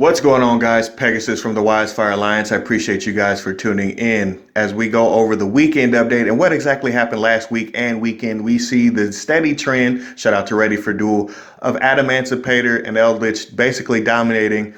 What's going on, guys? Pegasus from the Wisefire Alliance. I appreciate you guys for tuning in as we go over the weekend update and what exactly happened last week and weekend. We see the steady trend, shout out to Ready for Duel, of Adamantipator and Eldritch basically dominating,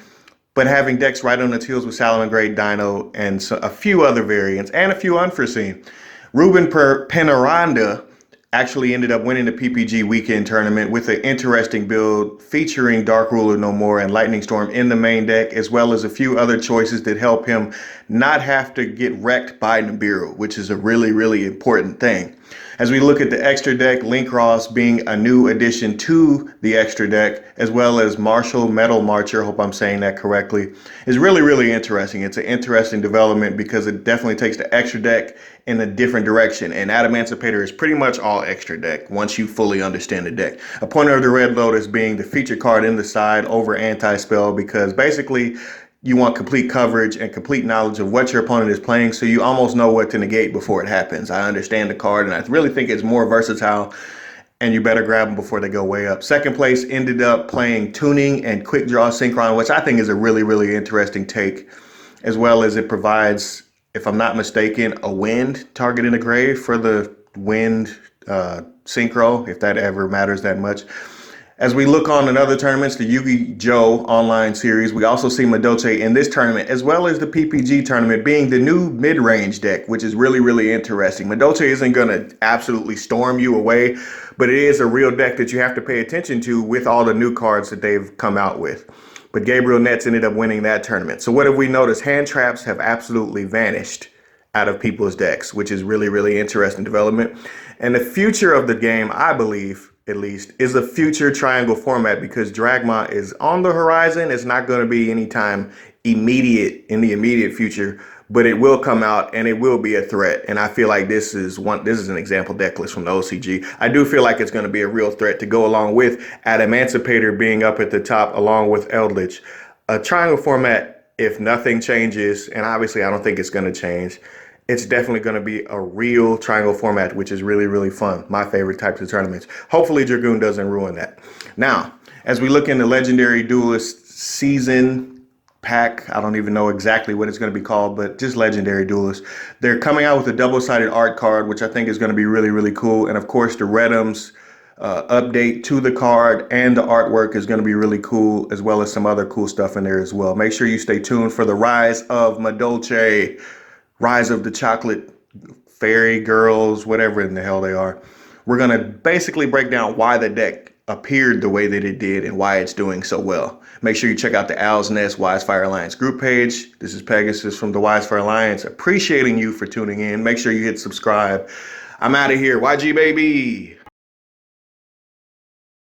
but having decks right on its heels with Salamangreat, Dino, and a few other variants and a few unforeseen. Ruben Penaranda actually ended up winning the PPG weekend tournament with an interesting build featuring Dark Ruler No More and Lightning Storm in the main deck, as well as a few other choices that help him not have to get wrecked by Nibiru, which is a really important thing. As we look at the extra deck, Link Ross being a new addition to the extra deck, as well as Marshall Metal Marcher, hope I'm saying that correctly, is really interesting. It's an interesting development because it definitely takes the extra deck in a different direction. And Adamantipator is pretty much all extra deck once you fully understand the deck. A pointer of the Red Lotus being the feature card in the side over anti-spell, because basically you want complete coverage and complete knowledge of what your opponent is playing, so you almost know what to negate before it happens. I understand the card, and I really think it's more versatile, and you better grab them before they go way up. Second place ended up playing Tuning and Quick Draw Synchron, which I think is a really interesting take, as well as it provides, if I'm not mistaken, a wind target in the grave for the wind synchro, if that ever matters that much. As we look on in other tournaments, the Yugioh online series, we also see Madoche in this tournament, as well as the PPG tournament being the new mid-range deck, which is really interesting. Madoche isn't going to absolutely storm you away, but it is a real deck that you have to pay attention to with all the new cards that they've come out with. But Gabriel Nets ended up winning that tournament. So what have we noticed? Hand traps have absolutely vanished out of people's decks, which is really interesting development. And the future of the game, I believe, at least, is a future triangle format, because Dragma is on the horizon. It's not going to be anytime in the immediate future, but it will come out and it will be a threat. And I feel like this is an example deck list from the OCG. I do feel like it's going to be a real threat to go along with Adamantipator being up at the top along with Eldritch. A triangle format, if nothing changes, and obviously I don't think it's going to change, it's definitely going to be a real triangle format, which is really fun. My favorite types of tournaments. Hopefully Dragoon doesn't ruin that. Now, as we look into Legendary Duelist Season Pack, I don't even know exactly what it's going to be called, but just Legendary Duelist. They're coming out with a double-sided art card, which I think is going to be really cool. And of course, the Redums update to the card and the artwork is going to be really cool, as well as some other cool stuff in there as well. Make sure you stay tuned for the rise of Madolche, Rise of the Chocolate Fairy Girls, whatever in the hell they are. We're going to basically break down why the deck appeared the way that it did and why it's doing so well. Make sure you check out the Owl's Nest Wisefire Alliance group page. This is Pegasus from the Wisefire Alliance, appreciating you for tuning in. Make sure you hit subscribe. I'm out of here. YG, baby.